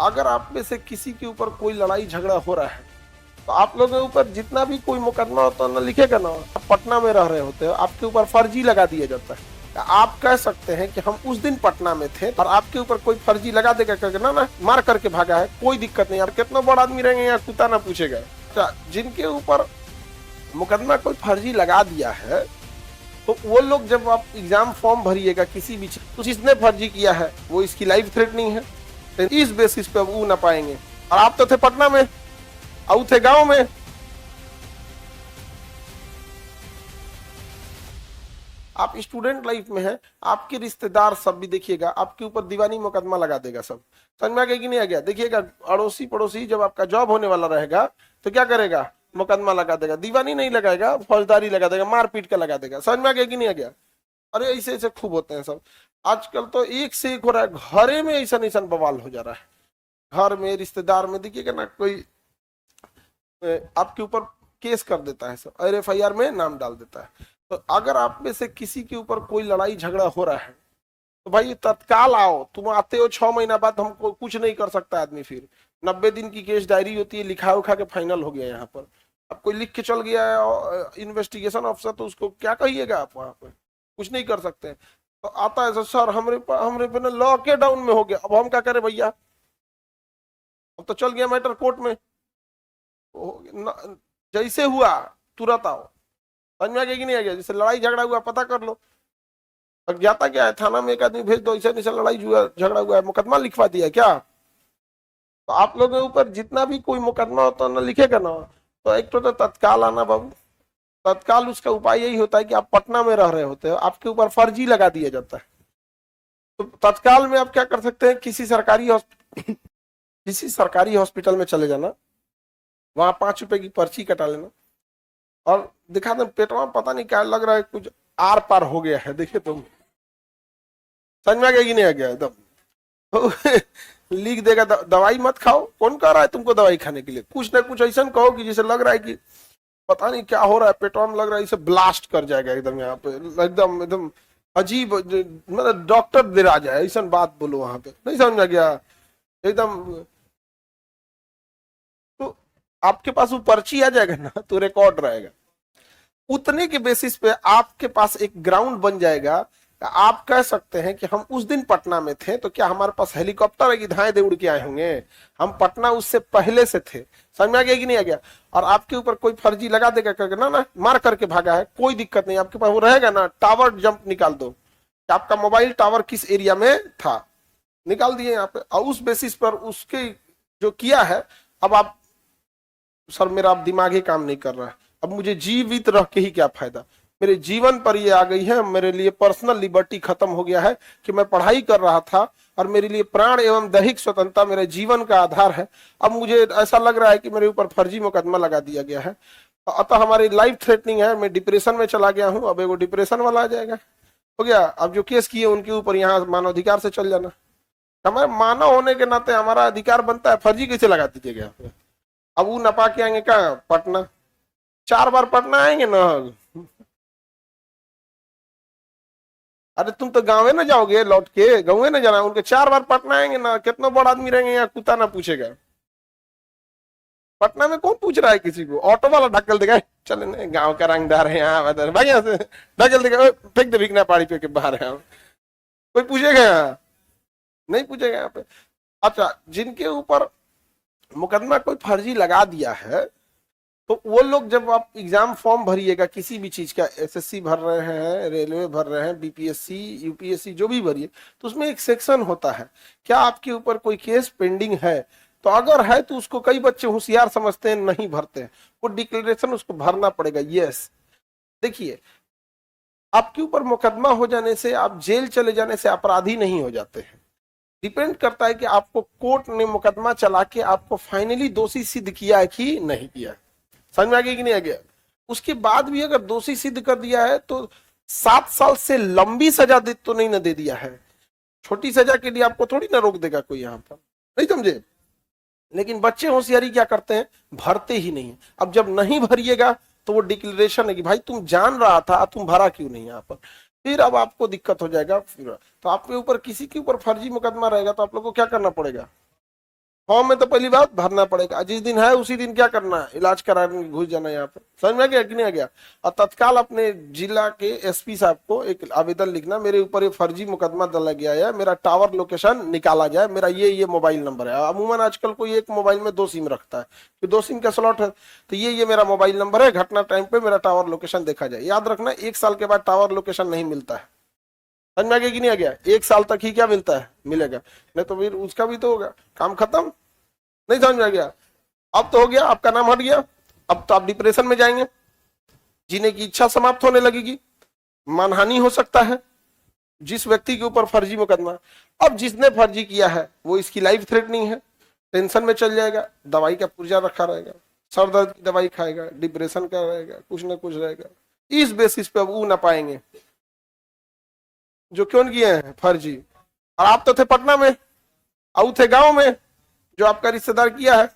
अगर आप में से किसी के ऊपर कोई लड़ाई झगड़ा हो रहा है तो आप लोगों के ऊपर जितना भी कोई मुकदमा होता है ना, लिखेगा ना, आप पटना में रह रहे होते हो, आपके ऊपर फर्जी लगा दिया जाता है। आप कह सकते हैं कि हम उस दिन पटना में थे और आपके ऊपर कोई फर्जी लगा देगा, करके ना मार करके भागा है, कोई दिक्कत नहीं। आप कितना बड़ा आदमी रहेंगे यहाँ कुत्ता ना पूछेगा। अच्छा, जिनके ऊपर मुकदमा कोई फर्जी लगा दिया है तो वो लोग जब आप एग्जाम फॉर्म भरिएगा किसी भी चीज, तो जिसने फर्जी किया है वो इसकी लाइफ थ्रेटनिंग है, तो इस बेसिस पे वो ना पाएंगे। और आप तो थे पटना में और थे गांव में। आप स्टूडेंट लाइफ में हैं, आपके रिश्तेदार सब भी देखिएगा आपके ऊपर दीवानी मुकदमा लगा देगा। सब समझ में आ गया कि नहीं आ गया? देखिएगा अड़ोसी पड़ोसी जब आपका जॉब होने वाला रहेगा तो क्या करेगा, मुकदमा लगा देगा। दीवानी नहीं लगाएगा, फौजदारी लगा देगा, मारपीट का लगा देगा। समझ में आ गया कि नहीं आ गया? अरे ऐसे ऐसे खूब होते हैं सब। आजकल तो एक से एक हो रहा है, घरे में ऐसा ऐसा बवाल हो जा रहा है। घर में रिश्तेदार में देखिएगा ना, कोई आपके ऊपर केस कर देता है, सब RFIR में नाम डाल देता है। तो अगर आप में से किसी के ऊपर कोई लड़ाई झगड़ा हो रहा है तो भाई तत्काल आओ। तुम आते हो 6 महीना बाद, हमको कुछ नहीं कर सकता आदमी। फिर 90 दिन की केस डायरी होती है, लिखा उखा के फाइनल हो गया यहाँ पर। अब कोई लिख के चल गया है इन्वेस्टिगेशन ऑफिसर, तो उसको क्या कहिएगा आप? वहां पर कुछ नहीं कर सकते। तो आता है सर हमरे पे ना लॉकडाउन में हो गया, अब हम क्या करें भैया? अब तो चल गया मैटर कोर्ट में। जैसे हुआ तुरंत आओ। समझ में आ गया कि नहीं आ गया? जैसे लड़ाई झगड़ा हुआ पता कर लो, अज्ञाता क्या है, थाना में एक आदमी भेज दो, ऐसा नहीं लड़ाई झगड़ा हुआ है, मुकदमा लिखवा दिया क्या? तो आप लोगों के ऊपर जितना भी कोई मुकदमा होता है ना, लिखेगा ना, तो एक तो तत्काल आना बाबू। तत्काल उसका उपाय यही होता है कि आप पटना में रह रहे होते हो, आपके ऊपर फर्जी लगा दिया जाता है। तो तत्काल में आप क्या कर सकते हैं, किसी सरकारी हॉस्पिटल में चले जाना, वहां 5 रुपए की पर्ची कटा लेना और दिखा दे पेट में पता नहीं क्या लग रहा है, कुछ आर पार हो गया है, देखिए तुम। समझ में आ गया कि नहीं आ गया? एकदम तो लिख देगा दवाई मत खाओ। कौन कह रहा है तुमको दवाई खाने के लिए? कुछ ना कुछ ऐसा कहो कि जैसे लग रहा है कि पता नहीं क्या हो रहा है, पेटवा में लग रहा है इसे ब्लास्ट कर जाएगा एकदम। यहाँ पे एकदम एकदम अजीब, मतलब डॉक्टर दे आ जाए ऐसा बात बोलो वहां पे। नहीं समझ में गया? एकदम तो आपके पास वो पर्ची आ जाएगा ना, तो रिकॉर्ड रहेगा। उतने के बेसिस पे आपके पास एक ग्राउंड बन जाएगा। आप कह सकते हैं कि हम उस दिन पटना में थे, तो क्या हमारे पास हेलीकॉप्टर है कि धाए दे उड़ के आए होंगे? हम पटना उससे पहले से थे। समझ में आ गया कि नहीं आ गया? और आपके ऊपर कोई फर्जी लगा देगा, करके ना मार करके भागा है, कोई दिक्कत नहीं। आपके पास वो रहेगा ना, टावर जंप निकाल दो कि आपका मोबाइल टावर किस एरिया में था, निकाल दिए यहाँ पे। और उस बेसिस पर उसके जो किया है, अब आप सर मेरा अब दिमाग ही काम नहीं कर रहा है, अब मुझे जीवित रह के ही क्या फायदा? मेरे जीवन पर ये आ गई है, मेरे लिए पर्सनल लिबर्टी खत्म हो गया है कि मैं पढ़ाई कर रहा था और मेरे लिए प्राण एवं दैहिक स्वतंत्रता मेरे जीवन का आधार है। अब मुझे ऐसा लग रहा है कि मेरे ऊपर फर्जी मुकदमा लगा दिया गया है, अतः हमारी लाइफ थ्रेटनिंग है, मैं डिप्रेशन में चला गया हूँ। अब एगो डिप्रेशन वाला आ जाएगा, हो गया। अब जो केस किए उनके ऊपर यहाँ मानवाधिकार से चल जाना। हमारे मानव होने के नाते हमारा अधिकार बनता है, फर्जी कैसे लगा दीजिएगा यहाँ पे? अब वो नपा के आएंगे कहाँ? पटना। 4 बार पटना आएंगे ना। अरे तुम तो गाँव ना जाओगे, लौट के गाँव ना जाना, उनके 4 बार पटना आएंगे ना। कितना बड़ा आदमी रहेंगे यहाँ, कुत्ता ना पूछेगा। पटना में कौन पूछ रहा है किसी को? ऑटो वाला ढकल देगा, चले गांव का रंगदार है यहाँ, भाई यहाँ से ढकल देगा, फेंक दे बिकना पहाड़ी पे के बाहर है। कोई पूछेगा यहाँ? नहीं पूछेगा यहाँ पे। अच्छा, जिनके ऊपर मुकदमा कोई फर्जी लगा दिया है, तो वो लोग जब आप एग्जाम फॉर्म भरिएगा किसी भी चीज का, SSC भर रहे हैं, रेलवे भर रहे हैं, BPSC UPSC जो भी भरिए, तो उसमें एक सेक्शन होता है, क्या आपके ऊपर कोई केस पेंडिंग है? तो अगर है तो उसको कई बच्चे होशियार समझते हैं, नहीं भरते हैं। वो डिक्लेरेशन उसको भरना पड़ेगा। यस, देखिए, आपके ऊपर मुकदमा हो जाने से, आप जेल चले जाने से अपराधी नहीं हो जाते हैं। डिपेंड करता है कि आपको कोर्ट ने मुकदमा चला के आपको फाइनली दोषी सिद्ध किया है कि नहीं किया। समझ में आ गया कि नहीं आ गया? उसके बाद भी अगर दोषी सिद्ध कर दिया है तो 7 साल से लंबी सजा दे तो नहीं ना दे दिया है। छोटी सजा के लिए आपको थोड़ी ना रोक देगा कोई यहाँ पर, नहीं समझे? लेकिन बच्चे होशियारी क्या करते हैं, भरते ही नहीं। अब जब नहीं भरिएगा तो वो डिक्लेरेशन है कि भाई तुम जान रहा था, तुम भरा क्यों नहीं यहाँ पर? फिर अब आपको दिक्कत हो जाएगा। फिर तो आपके ऊपर किसी के ऊपर फर्जी मुकदमा रहेगा तो आप लोग को क्या करना पड़ेगा? फॉर्म में तो पहली बात भरना पड़ेगा, जिस दिन है उसी दिन क्या करना है, इलाज कराने घुस जाना यहाँ पे। समझ में आ गया कि नहीं आ गया? और तत्काल अपने जिला के एसपी साहब को एक आवेदन लिखना, मेरे ऊपर ये फर्जी मुकदमा डाला गया है, मेरा टावर लोकेशन निकाला जाए, मेरा ये मोबाइल नंबर है। अमूमन आजकल कोई एक मोबाइल में 2 सिम रखता है, तो 2 सिम का स्लॉट है, तो ये मेरा मोबाइल नंबर है, घटना टाइम पे मेरा टावर लोकेशन देखा जाए। याद रखना 1 साल के बाद टावर लोकेशन नहीं मिलता है। समझ में आ गया कि नहीं आ गया? 1 साल तक ही क्या मिलता है, मिलेगा, नहीं तो फिर उसका भी तो होगा काम खत्म। नहीं समझ में आ गया? अब तो हो गया, आपका नाम हट गया, अब तो आप डिप्रेशन में जाएंगे, जीने की इच्छा समाप्त होने लगेगी, मानहानि हो सकता है जिस व्यक्ति के ऊपर फर्जी मुकदमा। अब जिसने फर्जी किया है वो इसकी लाइफ थ्रेटनिंग है, टेंशन में चल जाएगा, दवाई का पुर्जा रखा रहेगा, सर दर्द की दवाई खाएगा, डिप्रेशन का रहेगा, कुछ ना कुछ रहेगा। इस बेसिस पे अब वो ना पाएंगे जो क्यों किए हैं फर्जी। और आप तो थे पटना में, और थे गांव में, जो आपका रिश्तेदार किया है,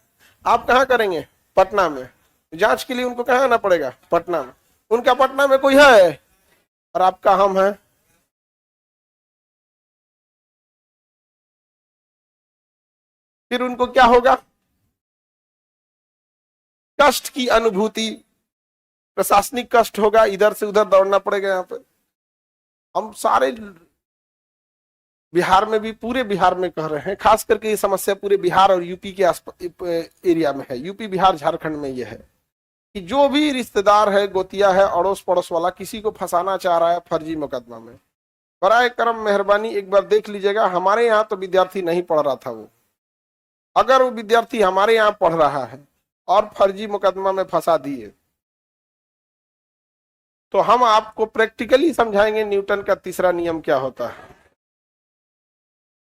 आप कहाँ करेंगे? पटना में। जांच के लिए उनको कहाँ आना पड़ेगा? पटना में। उनका पटना में कोई है और आपका हम है, फिर उनको क्या होगा? कष्ट की अनुभूति, प्रशासनिक कष्ट होगा, इधर से उधर दौड़ना पड़ेगा। यहाँ पे हम सारे बिहार में भी, पूरे बिहार में कह रहे हैं, खास करके ये समस्या पूरे बिहार और यूपी के एरिया में है, यूपी बिहार झारखंड में ये है कि जो भी रिश्तेदार है, गोतिया है, अड़ोस पड़ोस वाला किसी को फंसाना चाह रहा है फर्जी मुकदमा में, बराए करम मेहरबानी एक बार देख लीजिएगा। हमारे यहाँ तो विद्यार्थी नहीं पढ़ रहा था वो, अगर वो विद्यार्थी हमारे यहाँ पढ़ रहा है और फर्जी मुकदमा में फंसा दिए तो हम आपको प्रैक्टिकली समझाएंगे न्यूटन का तीसरा नियम क्या होता है।